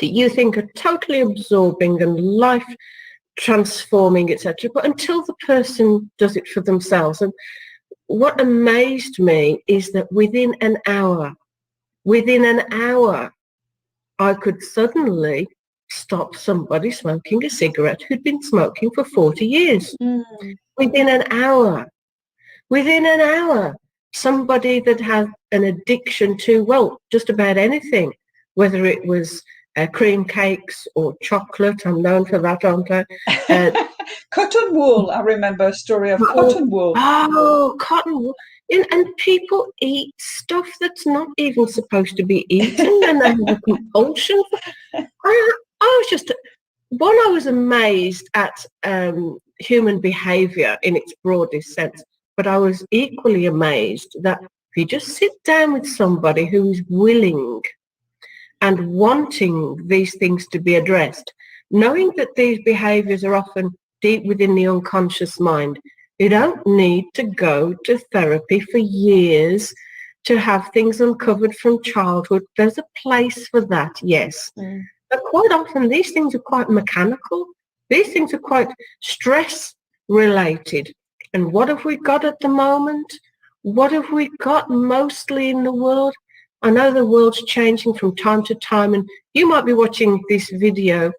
that you think are totally absorbing and life transforming, etc. But until the person does it for themselves. And what amazed me is that within an hour, I could suddenly stop somebody smoking a cigarette who'd been smoking for 40 years. Within an hour, somebody that had an addiction to, well, just about anything, whether it was cream cakes or chocolate. I'm known for that, aren't I? Cotton wool. I remember a story of cotton wool. Oh, cotton wool. And people eat stuff that's not even supposed to be eaten, and they have a compulsion. I was amazed at human behaviour in its broadest sense, but I was equally amazed that if you just sit down with somebody who is willing and wanting these things to be addressed, knowing that these behaviours are often deep within the unconscious mind, you don't need to go to therapy for years to have things uncovered from childhood. There's a place for that, yes. But quite often these things are quite mechanical. These things are quite stress-related. And what have we got at the moment? What have we got mostly in the world? I know the world's changing from time to time, and you might be watching this video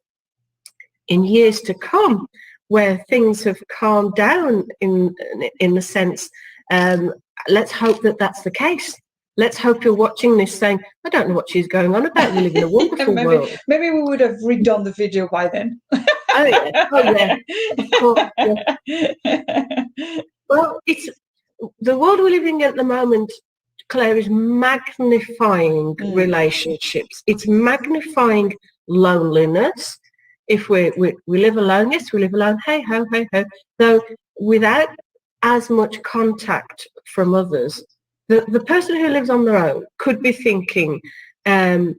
in years to come where things have calmed down in the sense. Let's hope that that's the case. Let's hope you're watching this saying, I don't know what she's going on about. We live in a wonderful world. Maybe we would have redone the video by then. Oh, yeah. Of course, yeah. Well, it's the world we're living in at the moment, Claire, is magnifying relationships. It's magnifying loneliness. If we live alone, yes, we live alone. Hey ho, hey ho. Though without as much contact from others, the person who lives on their own could be thinking, yeah,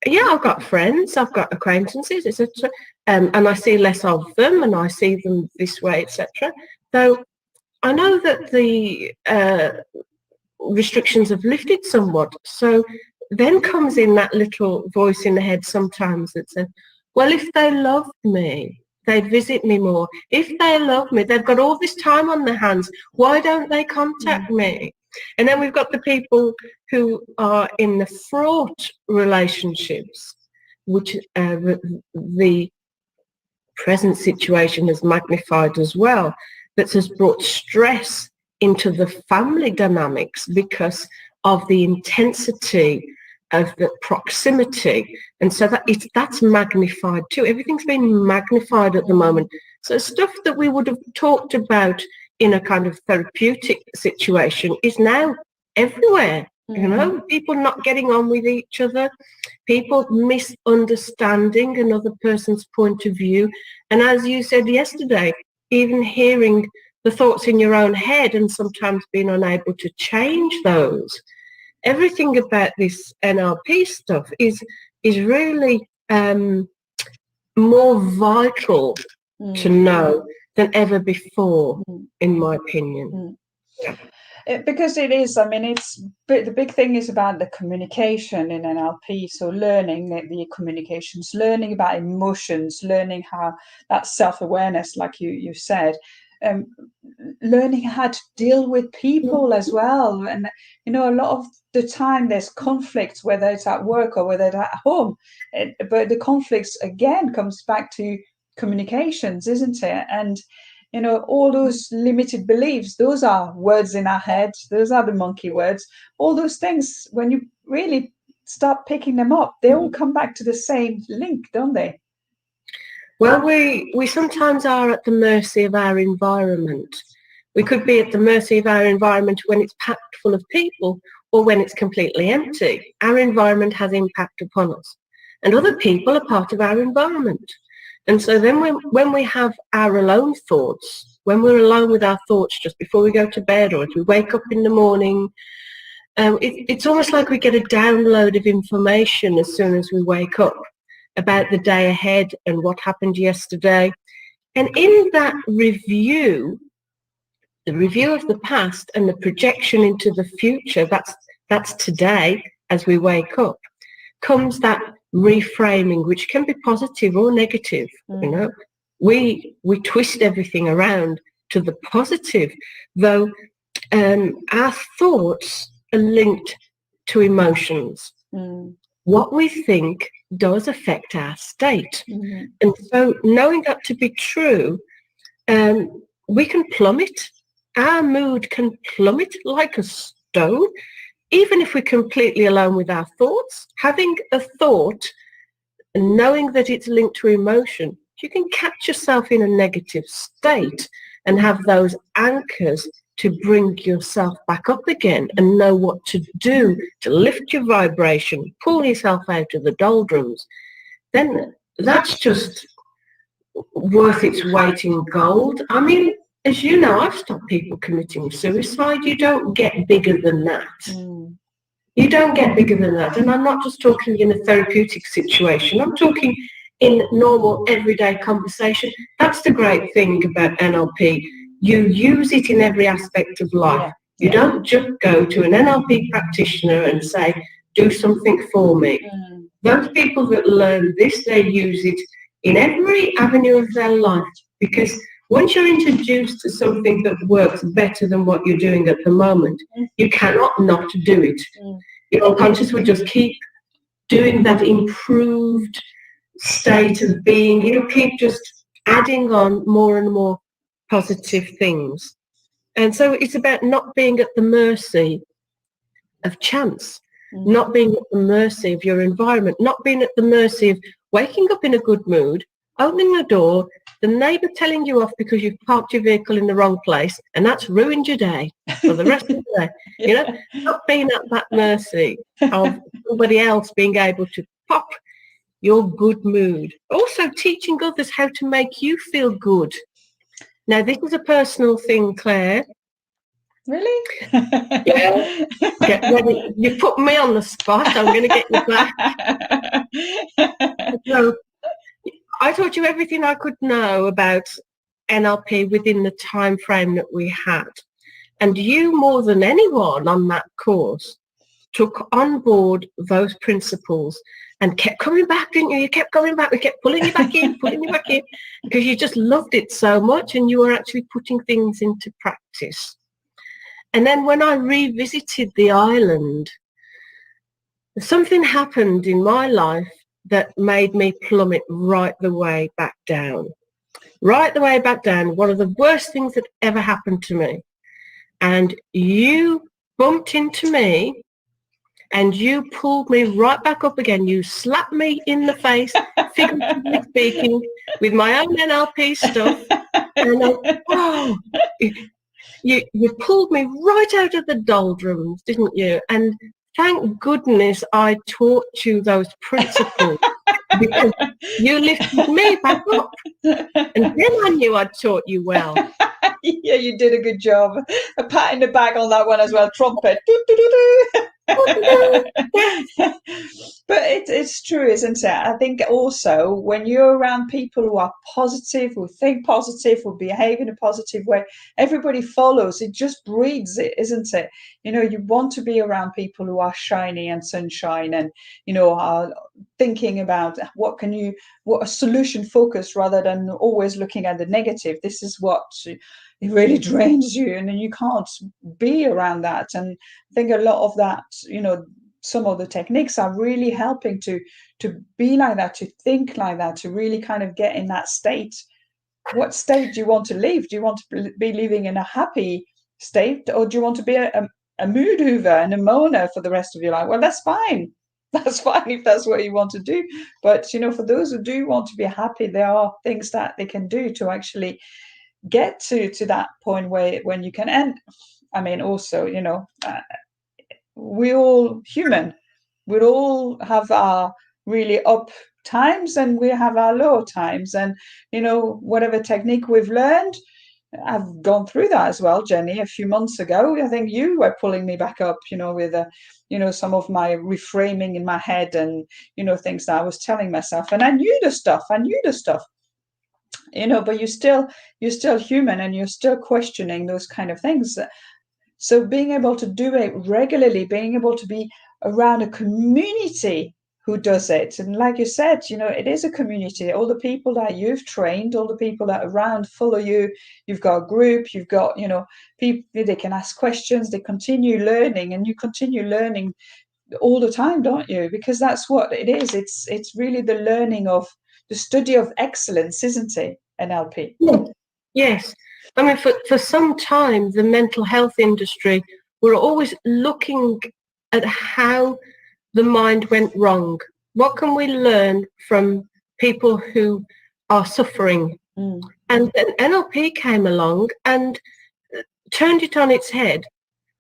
I've got friends, I've got acquaintances, etc., and I see less of them, and I see them this way, etc. Though I know that the restrictions have lifted somewhat. So then comes in that little voice in the head sometimes that says, well, if they loved me, they'd visit me more. If they love me, they've got all this time on their hands. Why don't they contact me? And then we've got the people who are in the fraught relationships, which the present situation has magnified as well, that has brought stress into the family dynamics because of the intensity of the proximity. And so that's magnified too. Everything's been magnified at the moment. So stuff that we would have talked about in a kind of therapeutic situation is now everywhere. You know, people not getting on with each other, people misunderstanding another person's point of view. And as you said yesterday, even hearing the thoughts in your own head and sometimes being unable to change those. Everything about this NLP stuff is really more vital to know than ever before, in my opinion. Yeah. Because it is, I mean, the big thing is about the communication in NLP. So learning the communications, learning about emotions, learning how that self-awareness, like you said, learning how to deal with people as well. And, you know, a lot of the time there's conflicts, whether it's at work or whether it's at home. But the conflicts, again, comes back to communications, isn't it? And, you know, all those limited beliefs, those are words in our heads. Those are the monkey words. All those things, when you really start picking them up, they all come back to the same link, don't they? Well, we sometimes are at the mercy of our environment. We could be at the mercy of our environment when it's packed full of people or when it's completely empty. Our environment has impact upon us. And other people are part of our environment. And so then when we have our alone thoughts, when we're alone with our thoughts just before we go to bed or as we wake up in the morning, it's almost like we get a download of information as soon as we wake up about the day ahead and what happened yesterday. And in that review, the review of the past and the projection into the future, that's today as we wake up, comes that reframing, which can be positive or negative. You know, we twist everything around to the positive, though our thoughts are linked to emotions. What we think does affect our state. And so knowing that to be true, we can plummet. Our mood can plummet like a stone, even if we're completely alone with our thoughts. Having a thought and knowing that it's linked to emotion, you can catch yourself in a negative state and have those anchors to bring yourself back up again and know what to do to lift your vibration, pull yourself out of the doldrums. Then that's just worth its weight in gold. I mean, as you know, I've stopped people committing suicide. You don't get bigger than that. You don't get bigger than that. And I'm not just talking in a therapeutic situation. I'm talking in normal, everyday conversation. That's the great thing about NLP. You use it in every aspect of life. You don't just go to an NLP practitioner and say, do something for me. Those people that learn this, they use it in every avenue of their life, because once you're introduced to something that works better than what you're doing at the moment, you cannot not do it. Your unconscious will just keep doing that improved state of being. It'll keep just adding on more and more positive things. And so it's about not being at the mercy of chance, not being at the mercy of your environment, not being at the mercy of waking up in a good mood, opening the door, the neighbour telling you off because you've parked your vehicle in the wrong place, and that's ruined your day for the rest of the day. You know, not being at that mercy of somebody else being able to pop your good mood. Also teaching others how to make you feel good. Now, this is a personal thing, Claire. Really? Yeah. Get ready. You put me on the spot. I'm going to get you back. So, I taught you everything I could know about NLP within the time frame that we had. And you, more than anyone on that course, took on board those principles and kept coming back, didn't you? You kept going back. We kept pulling you back in, because you just loved it so much and you were actually putting things into practice. And then when I revisited the island, something happened in my life that made me plummet right the way back down. Right the way back down. One of the worst things that ever happened to me. And you bumped into me and you pulled me right back up again. You slapped me in the face, figuratively speaking, with my own NLP stuff. And you pulled me right out of the doldrums, didn't you? And thank goodness I taught you those principles, because you lifted me back up. And then I knew I'd taught you well. Yeah, you did a good job. A pat in the back on that one as well. Trumpet. But it's true, isn't it? I think also when you're around people who are positive, who think positive, who behave in a positive way, everybody follows. It just breeds it, isn't it? You know, you want to be around people who are shiny and sunshine and, you know, are thinking about what a solution focused rather than always looking at the negative. This is what it really drains you, and then you can't be around that. And I think a lot of that, you know, some of the techniques are really helping to be like that, to think like that, to really kind of get in that state. What state do you want to live? Do you want to be living in a happy state, or do you want to be a mood hoover and a moaner for the rest of your life? Well, that's fine. That's fine if that's what you want to do. But, you know, for those who do want to be happy, there are things that they can do to actually get to that point when you can. And I mean, also, you know, we're all human. We all have our really up times and we have our low times. And, you know, whatever technique we've learned, I've gone through that as well, Jennie, a few months ago. I think you were pulling me back up, you know, with, you know, some of my reframing in my head and, you know, things that I was telling myself. And I knew the stuff, you know, but you're still human and you're still questioning those kind of things. So being able to do it regularly, being able to be around a community who does it. And like you said, it is a community. All the people that you've trained, all the people that are around follow you. You've got a group, you've got, people, they can ask questions, they continue learning, and you continue learning all the time, don't you? Because that's what it is. It's really the learning of the study of excellence, isn't it? NLP. Yes. I mean, for some time, the mental health industry were always looking at how the mind went wrong. What can we learn from people who are suffering? And then NLP came along and turned it on its head.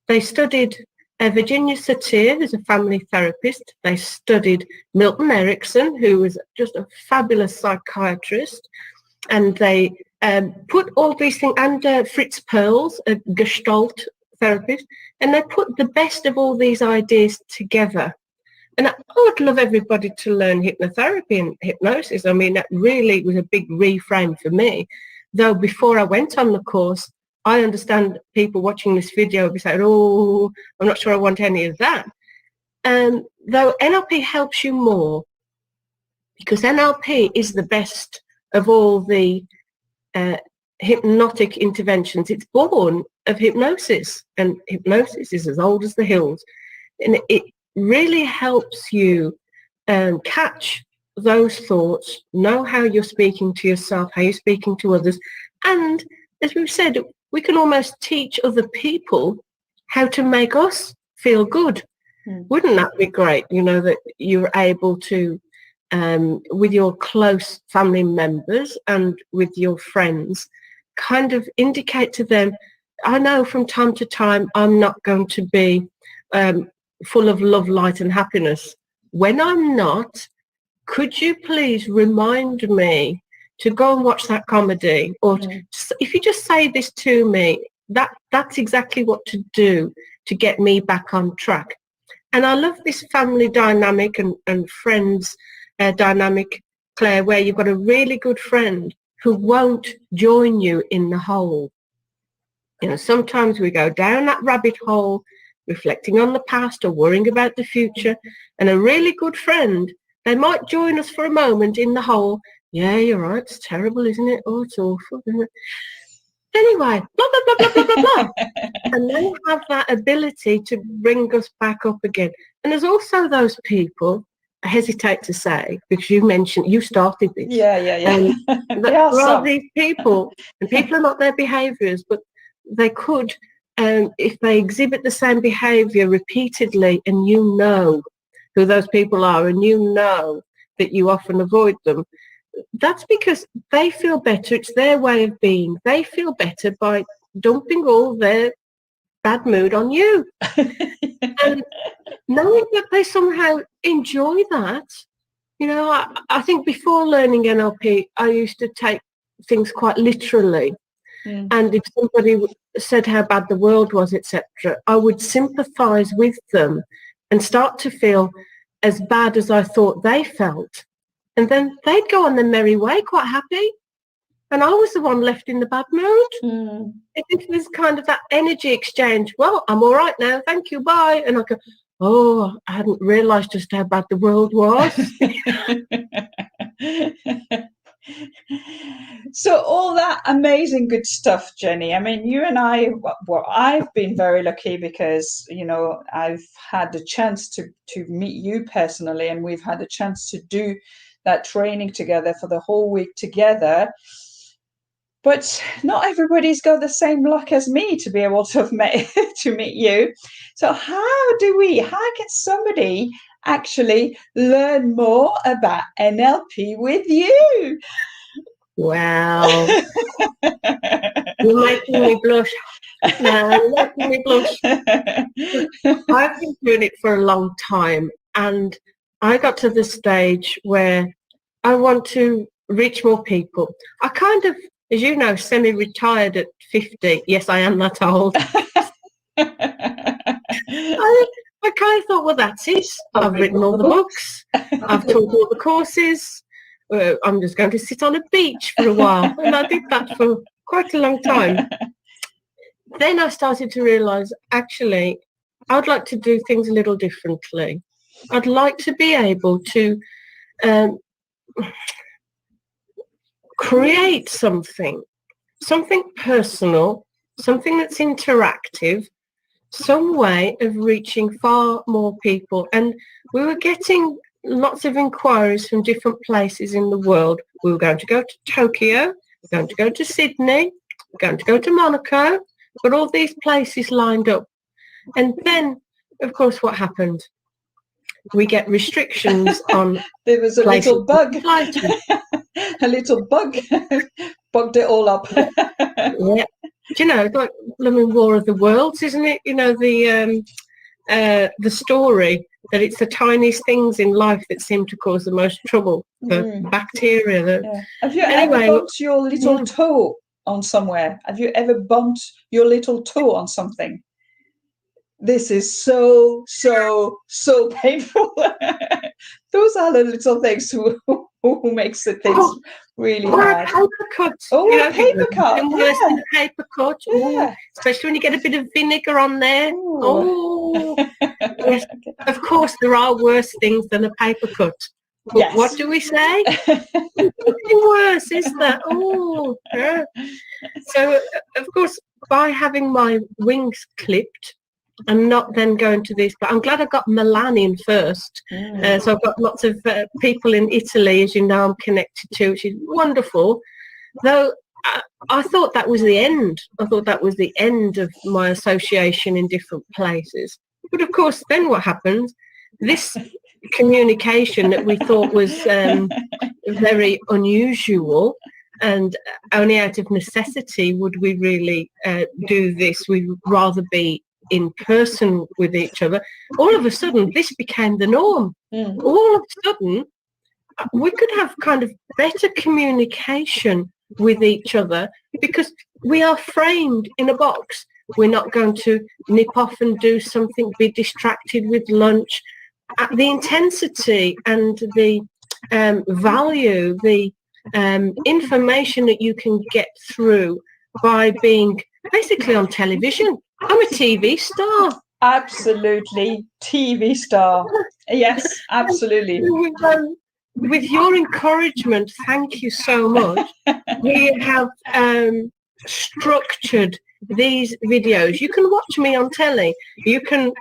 They studied Virginia Satir, who's a family therapist. They studied Milton Erickson, who was just a fabulous psychiatrist. And they put all these things, and Fritz Perls, a Gestalt therapist, and they put the best of all these ideas together. And I would love everybody to learn hypnotherapy and hypnosis. I mean, that really was a big reframe for me. Though before I went on the course, I understand people watching this video will be saying, oh, I'm not sure I want any of that. Though NLP helps you more, because NLP is the best of all the hypnotic interventions. It's born of hypnosis, and hypnosis is as old as the hills. And it really helps you catch those thoughts, know how you're speaking to yourself, how you're speaking to others. And as we've said, we can almost teach other people how to make us feel good. Wouldn't that be great? That you're able to, with your close family members and with your friends, kind of indicate to them, I know from time to time I'm not going to be full of love, light and happiness. When I'm not, could you please remind me to go and watch that comedy? Or if you just say this to me, that's exactly what to do to get me back on track. And I love this family dynamic and friends dynamic, Claire, where you've got a really good friend who won't join you in the hole. Sometimes we go down that rabbit hole, reflecting on the past or worrying about the future, and a really good friend, they might join us for a moment in the hole. Yeah, you're right, it's terrible, isn't it? Oh, it's awful, isn't it? Anyway, blah, blah, blah, blah, blah, blah, blah. And they have that ability to bring us back up again. And there's also those people, I hesitate to say, because you started this. Yeah. There are these people, and people are not their behaviours, but they could, if they exhibit the same behaviour repeatedly, and you know who those people are, and you know that you often avoid them, that's because they feel better. It's their way of being. They feel better by dumping all their bad mood on you. And knowing that they somehow enjoy that, I think before learning NLP, I used to take things quite literally. And if somebody said how bad the world was, etc., I would sympathise with them and start to feel as bad as I thought they felt. And then they'd go on their merry way, quite happy. And I was the one left in the bad mood. It was kind of that energy exchange. Well, I'm all right now. Thank you. Bye. And I go, oh, I hadn't realised just how bad the world was. So all that amazing good stuff, Jennie. I mean, you and I, I've been very lucky because, I've had the chance to meet you personally, and we've had the chance to do that training together for the whole week together. But not everybody's got the same luck as me to be able to have met to meet you. So how can somebody actually learn more about NLP with you? Wow. You're making me blush. No, you're making me blush. I've been doing it for a long time, and I got to the stage where I want to reach more people. I kind of, as you know, semi-retired at 50. Yes, I am that old. I kind of thought, well, that's it. I've written all the books. I've taught all the courses. I'm just going to sit on a beach for a while. And I did that for quite a long time. Then I started to realise, actually, I'd like to do things a little differently. I'd like to be able to create something personal, something that's interactive, some way of reaching far more people. And we were getting lots of inquiries from different places in the world. We were going to go to Tokyo, we're going to go to Sydney, we're going to go to Monaco, but all these places lined up. And then, of course, what happened? We get restrictions on there was a places. little bug. A little bug bugged it all up. Yeah. Do you know, like, I mean, War of the Worlds, isn't it? You know, the story that it's the tiniest things in life that seem to cause the most trouble. The bacteria. Yeah. Have you ever bumped your little toe on somewhere? Have you ever bumped your little toe on something? This is so painful. Those are the little things who makes the things really hard. A paper cut. Oh, a paper cut. Worse than a paper cut. Yeah. Especially when you get a bit of vinegar on there. Ooh. Oh, yes. Of course, there are worse things than a paper cut. But yes. What do we say? Nothing worse, is there? Oh, yeah. So, of course, by having my wings clipped, and not then going to this, but I'm glad I got Milan in first. So I've got lots of people in Italy, as you know, I'm connected to, which is wonderful. Though I thought that was the end. I thought that was the end of my association in different places. But of course, then what happens? This communication that we thought was very unusual, and only out of necessity would we really do this. We'd rather be in person with each other. All of a sudden, this became the norm. All of a sudden, we could have kind of better communication with each other because we are framed in a box. We're not going to nip off and do something, be distracted with lunch. The intensity and the value, the information that you can get through by being basically on television. I'm a TV star. Absolutely. TV star. Yes, absolutely. With your encouragement, thank you so much. We have structured these videos. You can watch me on telly. You can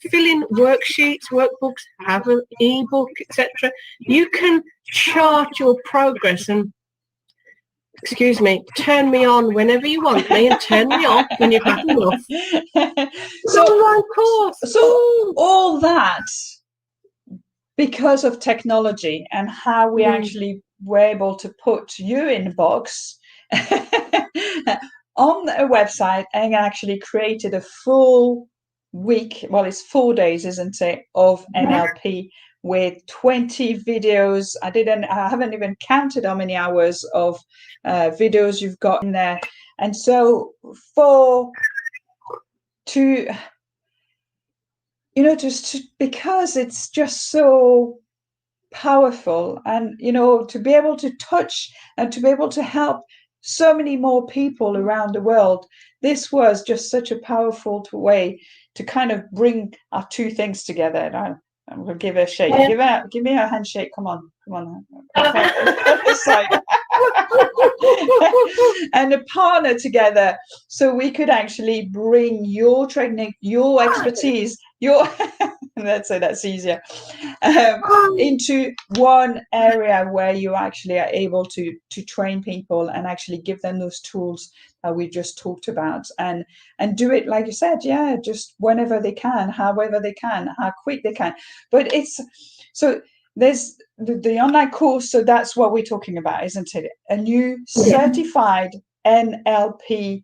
fill in worksheets, workbooks, have an ebook, etc. You can chart your progress and, excuse me, turn me on whenever you want me and turn me off when you've had enough. So all that because of technology and how we actually were able to put you in a box on a website and actually created a full week, well, it's 4 days, isn't it, of NLP with 20 videos. I haven't even counted how many hours of videos you've got in there. And so because it's just so powerful, and to be able to touch and to be able to help so many more people around the world, this was just such a powerful way to kind of bring our two things together. And I'm going to give her a shake. Give me a handshake. Come on. This side. And a partner together, so we could actually bring your training, your expertise, that's easier, into one area where you actually are able to train people and actually give them those tools that we just talked about, and do it, like you said, just whenever they can, however they can, how quick they can. But it's so there's the online course, so that's what we're talking about, isn't it? A new certified NLP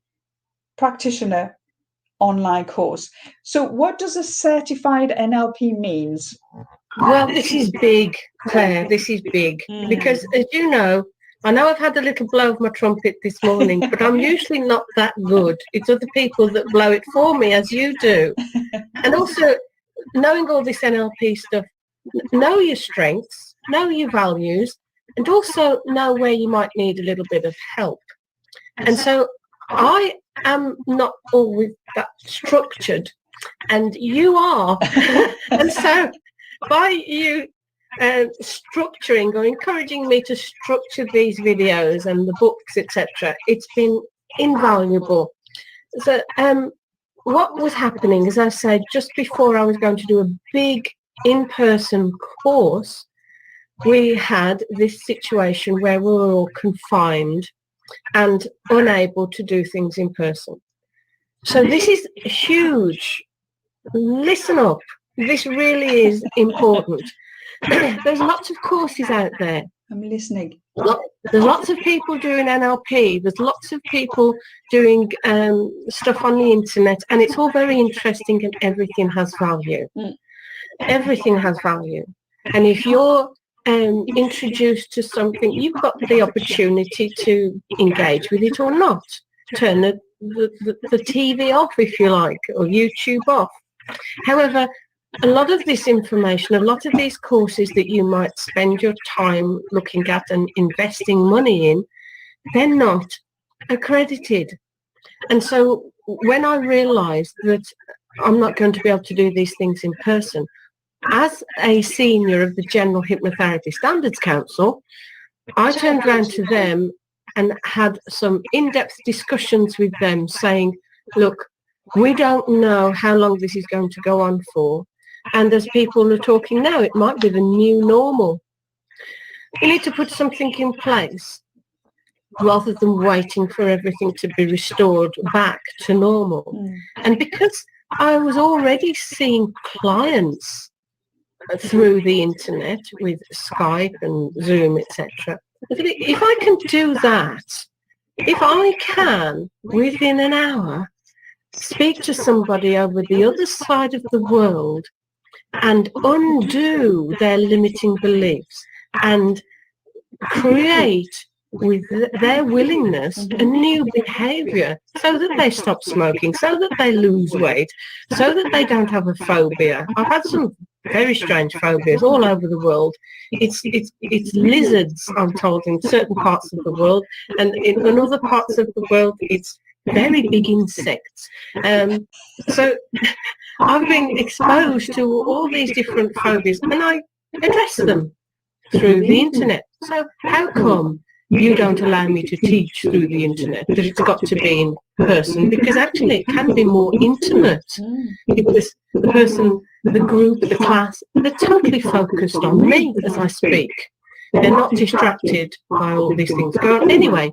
practitioner online course. So what does a certified NLP means? Well, this is big, Claire. This is big because, as you know I've had a little blow of my trumpet this morning, but I'm usually not that good. It's other people that blow it for me, as you do. And also, knowing all this NLP stuff, know your strengths, know your values, and also know where you might need a little bit of help. And so I am not always that structured, and you are. And so by you structuring or encouraging me to structure these videos and the books, etc., it's been invaluable. So what was happening, as I said, just before I was going to do a big in-person course, we had this situation where we were all confined and unable to do things in person. So this is huge. Listen up. This really is important. There's lots of courses out there. I'm listening. There's lots of people doing NLP. There's lots of people doing stuff on the internet, and it's all very interesting, and everything has value. Everything has value. And if you're introduced to something, you've got the opportunity to engage with it or not. Turn the TV off, if you like, or YouTube off. However, a lot of this information, a lot of these courses that you might spend your time looking at and investing money in, they're not accredited. And so when I realized that I'm not going to be able to do these things in person, as a senior of the General Hypnotherapy Standards Council, I turned around to them and had some in-depth discussions with them saying, look, we don't know how long this is going to go on for. And as people are talking now, it might be the new normal. We need to put something in place rather than waiting for everything to be restored back to normal. And because I was already seeing clients through the internet with Skype and Zoom, etc., if I can do that, if I can, within an hour, speak to somebody over the other side of the world and undo their limiting beliefs and create with their willingness a new behavior so that they stop smoking, so that they lose weight, so that they don't have a phobia. I've had some very strange phobias all over the world. It's lizards, I'm told, in certain parts of the world, and in other parts of the world it's very big insects. So I've been exposed to all these different phobias, and I address them through the internet. So how come you don't allow me to teach through the internet, that it's got to be in person? Because actually it can be more intimate, because the person, the group, the class, they're totally focused on me as I speak. They're not distracted by all these things going on. Anyway,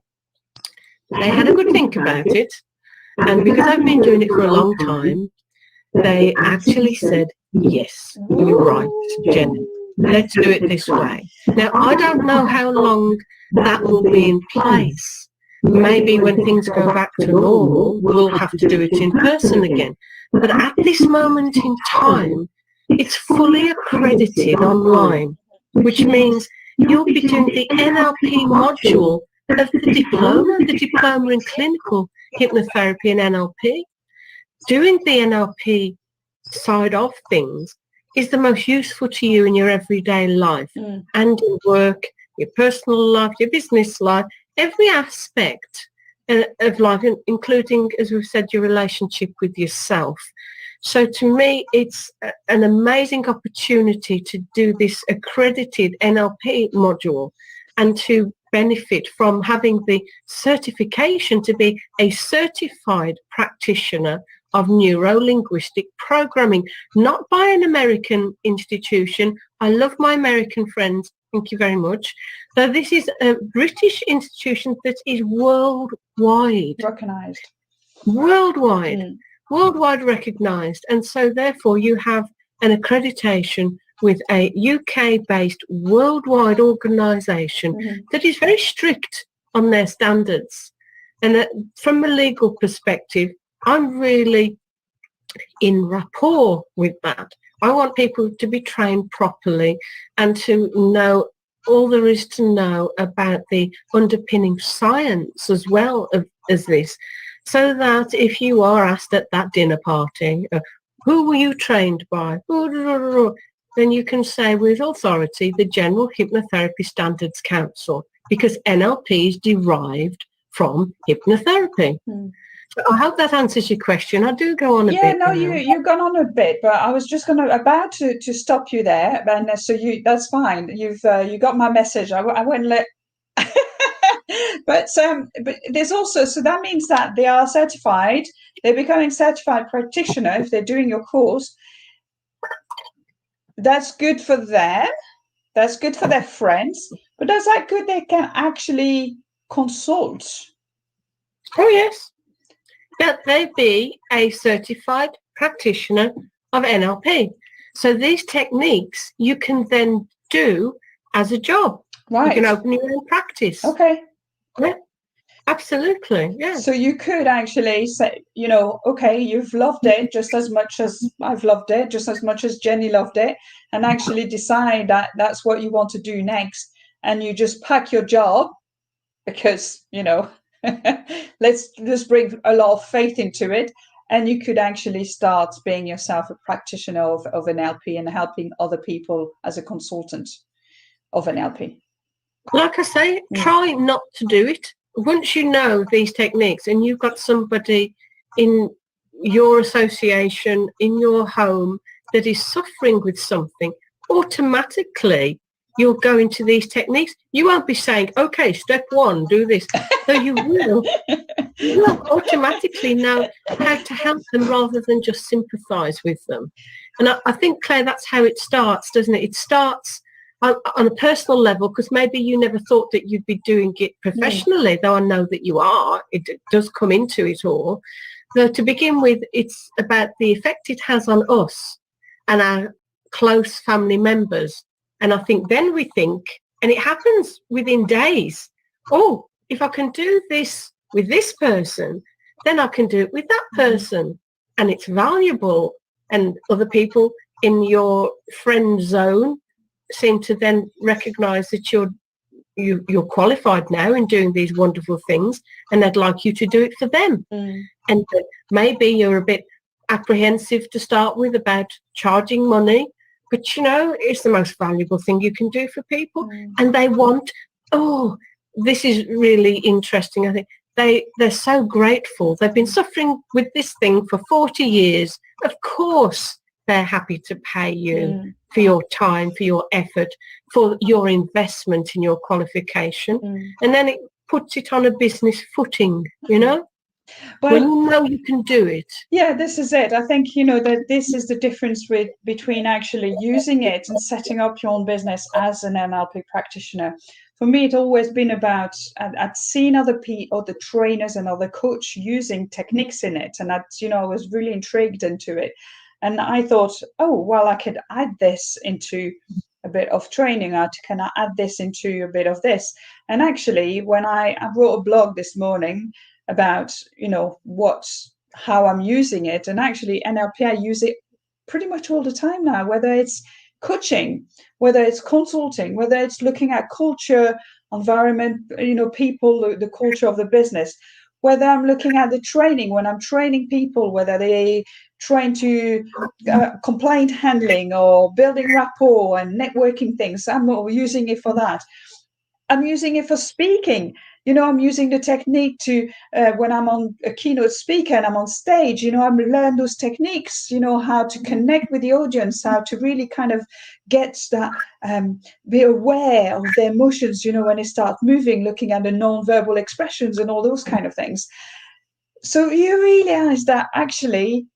they had a good think about it, and because I've been doing it for a long time, they actually said, yes, you're right, Jennie, let's do it this way. Now, I don't know how long that will be in place. Maybe when things go back to normal, we'll have to do it in person again. But at this moment in time, it's fully accredited online, which means you'll be doing the NLP module of the diploma in clinical hypnotherapy and NLP. Doing the NLP side of things is the most useful to you in your everyday life and your work, your personal life, your business life, every aspect of life, including, as we've said, your relationship with yourself. So to me, it's an amazing opportunity to do this accredited NLP module and to benefit from having the certification to be a certified practitioner of Neuro Linguistic Programming, not by an American institution. I love my American friends, thank you very much. So this is a British institution that is worldwide. Recognised. Worldwide recognised. And so therefore you have an accreditation with a UK-based worldwide organisation that is very strict on their standards. And from a legal perspective, I'm really in rapport with that. I want people to be trained properly and to know all there is to know about the underpinning science as well as this, so that if you are asked at that dinner party, who were you trained by? Then you can say with authority, the General Hypnotherapy Standards Council, because NLP is derived from hypnotherapy. So I hope that answers your question. I do go on a bit. Yeah, no, you've gone on a bit, but I was just about to stop you there, and so that's fine. You've you got my message. I won't let. But there's also, so that means that they are certified. They're becoming certified practitioner if they're doing your course. That's good for them. That's good for their friends. But that's that good they can actually consult. Oh yes, that they be a certified practitioner of NLP. So these techniques you can then do as a job. Right. You can open your own practice. Okay. Yeah, absolutely. Yeah. So you could actually say, you know, okay, you've loved it just as much as I've loved it, just as much as Jennie loved it, and actually decide that that's what you want to do next. And you just pack your job because, you know, let's just bring a lot of faith into it. And you could actually start being yourself a practitioner of NLP and helping other people as a consultant of NLP. Like I say, try not to do it. Once you know these techniques and you've got somebody in your association, in your home, that is suffering with something, automatically you'll go into these techniques. You won't be saying, okay, step one, do this. So you will automatically know how to help them rather than just sympathise with them. And I think, Claire, that's how it starts, doesn't it? It starts on a personal level, because maybe you never thought that you'd be doing it professionally, though I know that you are. It does come into it all. So to begin with, it's about the effect it has on us and our close family members. And I think then we think, and it happens within days, oh, if I can do this with this person, then I can do it with that person. And it's valuable. And other people in your friend zone seem to then recognise that you're qualified now in doing these wonderful things, and they'd like you to do it for them. And maybe you're a bit apprehensive to start with about charging money, but you know, it's the most valuable thing you can do for people. And they want, oh, this is really interesting. I think they're so grateful. They've been suffering with this thing for 40 years. Of course they're happy to pay you for your time, for your effort, for your investment in your qualification. And then it puts it on a business footing, you know? Well, when you know you can do it. Yeah, this is it. I think, you know, that this is the difference between actually using it and setting up your own business as an NLP practitioner. For me, it's always been about, I'd seen other trainers and other coaches using techniques in it. And I was really intrigued into it. And I thought, oh, well, I could add this into a bit of training. Can I add this into a bit of this? And actually, when I wrote a blog this morning about, you know, how I'm using it, and actually NLP, I use it pretty much all the time now, whether it's coaching, whether it's consulting, whether it's looking at culture, environment, you know, people, the culture of the business, whether I'm looking at the training, when I'm training people, whether they trying to complaint handling or building rapport and networking things, I'm using it for that. I'm using it for speaking. You know, I'm using the technique to, when I'm on a keynote speaker and I'm on stage, you know, I'm learn those techniques, you know, how to connect with the audience, how to really kind of get that, be aware of their emotions, you know, when they start moving, looking at the non-verbal expressions and all those kind of things. So you realize that actually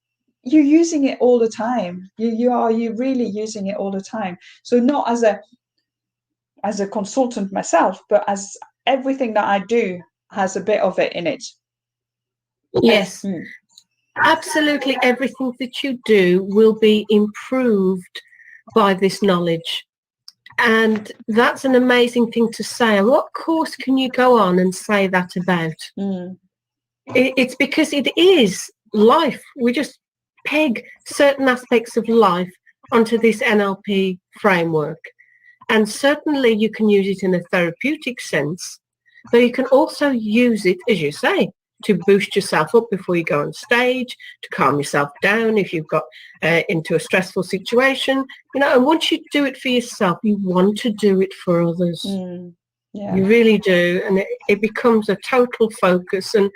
you're using it all the time. You're really using it all the time. So not as a consultant myself, but as everything that I do has a bit of it in it. Yes, absolutely. Everything that you do will be improved by this knowledge. And that's an amazing thing to say. What course can you go on and say that about? It's because it is life. We just peg certain aspects of life onto this NLP framework. And certainly you can use it in a therapeutic sense, but you can also use it, as you say, to boost yourself up before you go on stage, to calm yourself down if you've got into a stressful situation. You know, and once you do it for yourself, you want to do it for others. Yeah. You really do. And it becomes a total focus. And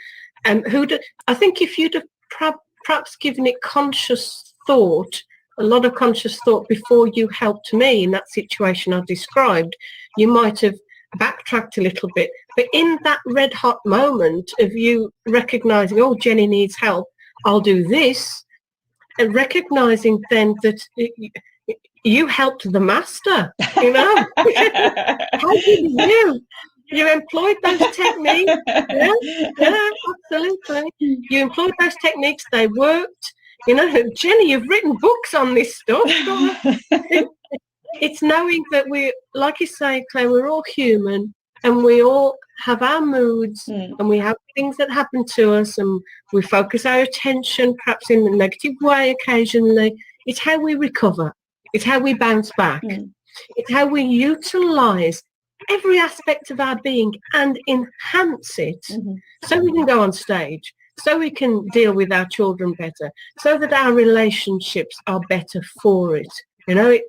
I think if you'd have perhaps given it conscious thought, a lot of conscious thought before you helped me in that situation I described, you might have backtracked a little bit. But in that red hot moment of you recognizing, oh, Jennie needs help, I'll do this, and recognizing then that you helped the master, you know. How did you employed those techniques? Yeah, absolutely. You employed those techniques, they worked. You know, Jennie, you've written books on this stuff. It's knowing that we, like you say, Claire, we're all human and we all have our moods and we have things that happen to us and we focus our attention perhaps in a negative way occasionally. It's how we recover. It's how we bounce back. It's how we utilize every aspect of our being and enhance it so we can go on stage, so we can deal with our children better, so that our relationships are better for it. You know,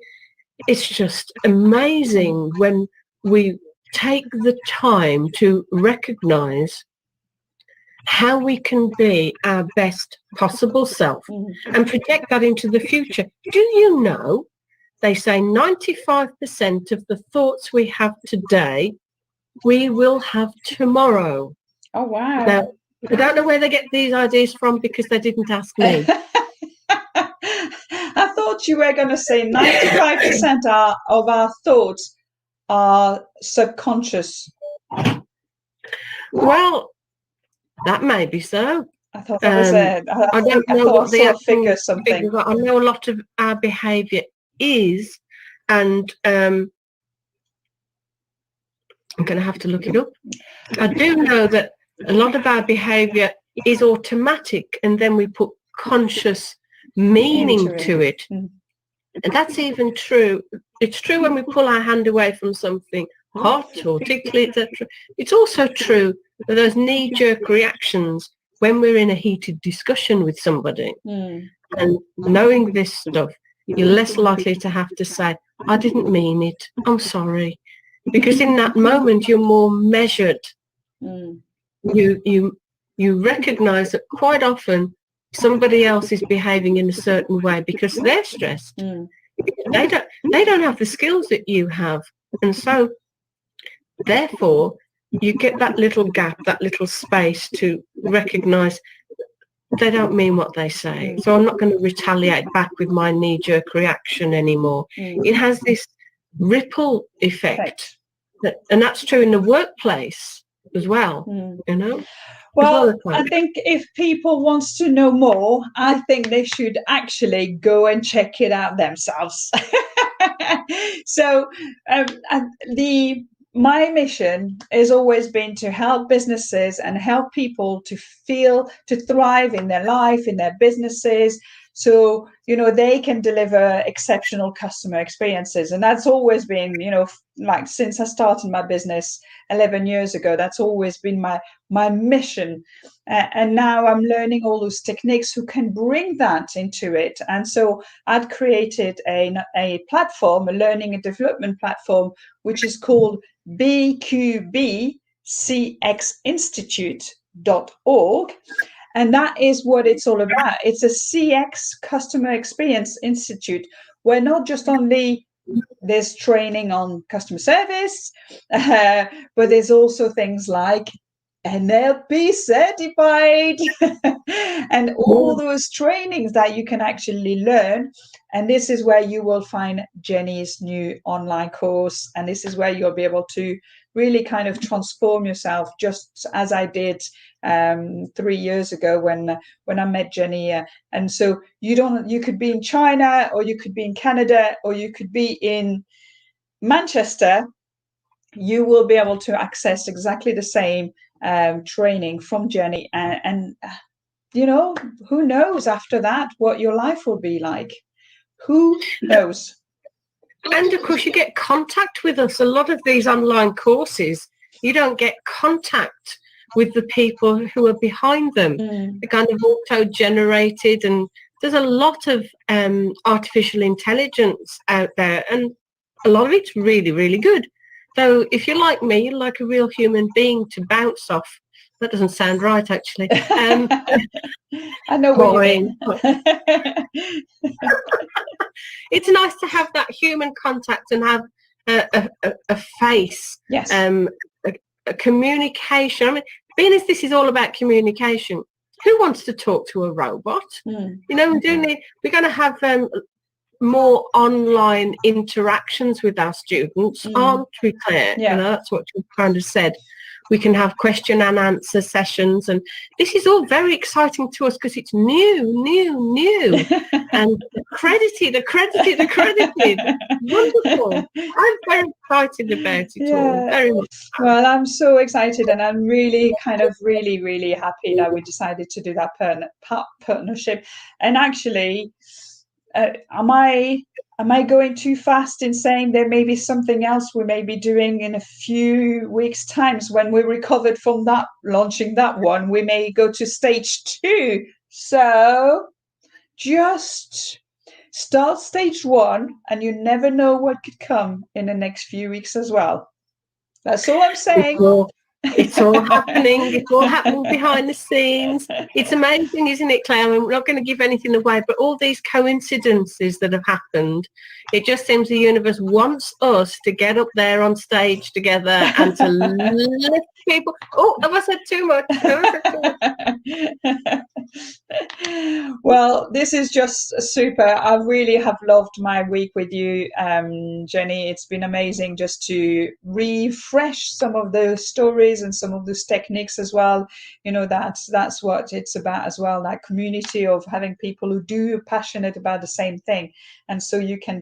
it's just amazing when we take the time to recognize how we can be our best possible self and project that into the future. Do you know, they say 95% of the thoughts we have today, we will have tomorrow. Oh, wow. Now, I don't know where they get these ideas from because they didn't ask me. I thought you were going to say 95% of our thoughts are subconscious. Well, that may be so. I thought that was I don't know what the actual figure something. I know a lot of our behaviour is, and I'm going to have to look it up. I do know that a lot of our behaviour is automatic, and then we put conscious meaning to it. And that's even true. It's true when we pull our hand away from something hot or tickly, etc. It's also true for those knee-jerk reactions when we're in a heated discussion with somebody. And knowing this stuff, you're less likely to have to say, I didn't mean it, I'm sorry. Because in that moment, you're more measured. You recognize that quite often somebody else is behaving in a certain way because they're stressed. They don't have the skills that you have. And so, therefore, you get that little gap, that little space to recognize they don't mean what they say. So I'm not going to retaliate back with my knee-jerk reaction anymore. It has this ripple effect. And that's true in the workplace as well, you know. Well, I think if people wants to know more, I think they should actually go and check it out themselves. So my mission has always been to help businesses and help people to thrive in their life, in their businesses, so, you know, they can deliver exceptional customer experiences. And that's always been, you know, like since I started my business 11 years ago, that's always been my mission. And now I'm learning all those techniques who can bring that into it. And so I've created a platform, a learning and development platform, which is called bqbcxinstitute.org. And that is what it's all about. It's a CX, Customer Experience Institute, where not just only there's training on customer service, but there's also things like NLP certified and all those trainings that you can actually learn. And this is where you will find Jennie's new online course. And this is where you'll be able to really kind of transform yourself, just as I did 3 years ago when I met Jennie. And so you could be in China, or you could be in Canada, or you could be in Manchester. You will be able to access exactly the same training from Jennie. And you know, who knows after that what your life will be like? Who knows? And of course, you get contact with us. A lot of these online courses, you don't get contact with the people who are behind them. They're kind of auto-generated, and there's a lot of artificial intelligence out there, and a lot of it's really, really good. So if you're like me, you're like a real human being to bounce off that doesn't sound right, actually. I know what you mean. It's nice to have that human contact and have a face, Yes. a communication. I mean, being as this is all about communication, who wants to talk to a robot? You know, we're going to have more online interactions with our students, aren't we, Claire? Yeah. You know, that's what you kind of said. We can have question and answer sessions, and this is all very exciting to us because it's new, and accredited. Wonderful. I'm very excited about it all, very much. Well, I'm so excited, and I'm really really happy that we decided to do that partnership. And actually, am I going too fast in saying there may be something else we may be doing in a few weeks' times when we're recovered from that, launching that one? We may go to stage 2. So just start stage 1, and you never know what could come in the next few weeks as well. That's all I'm saying. It's all happening. It's all happening behind the scenes. It's amazing, isn't it, Claire? I mean, we're not going to give anything away, but all these coincidences that have happened, it just seems the universe wants us to get up there on stage together and to lift people. Oh, have I said too much? Well, this is just super. I really have loved my week with you, Jennie. It's been amazing just to refresh some of those stories and some of those techniques as well. You know, that's what it's about as well, that community of having people who are passionate about the same thing. And so you can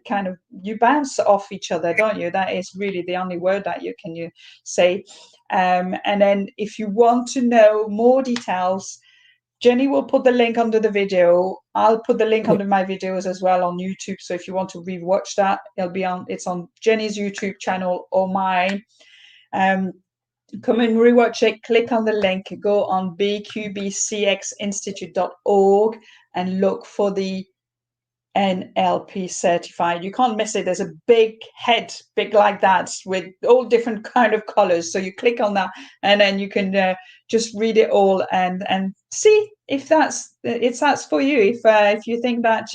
you bounce off each other, don't you? That is really the only word that you can say. And then if you want to know more details, Jennie will put the link under the video. I'll put the link under my videos as well on YouTube. So if you want to rewatch that, it's on Jennie's YouTube channel or mine. Come and rewatch it. Click on the link. Go on bqbcxinstitute.org and look for the NLP certified. You can't miss it. There's a big head, big like that, with all different kind of colors. So you click on that, and then you can just read it all and see if that's for you. If you think that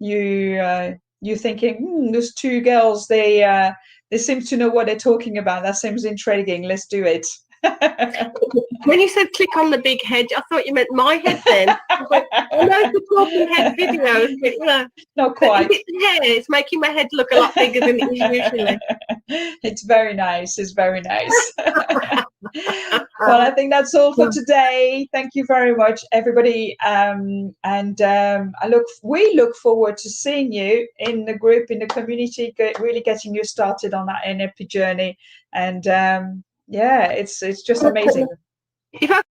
you're thinking those two girls, they seem to know what they're talking about. That seems intriguing. Let's do it. When you said click on the big head, I thought you meant my head then. I know the talking head videos, but not quite. It's the hair. It's making my head look a lot bigger than it is usually. It's very nice. It's very nice. Well, I think that's all for today. Thank you very much, everybody. We look forward to seeing you in the group, in the community, really getting you started on that NLP journey. And yeah, it's just amazing. If I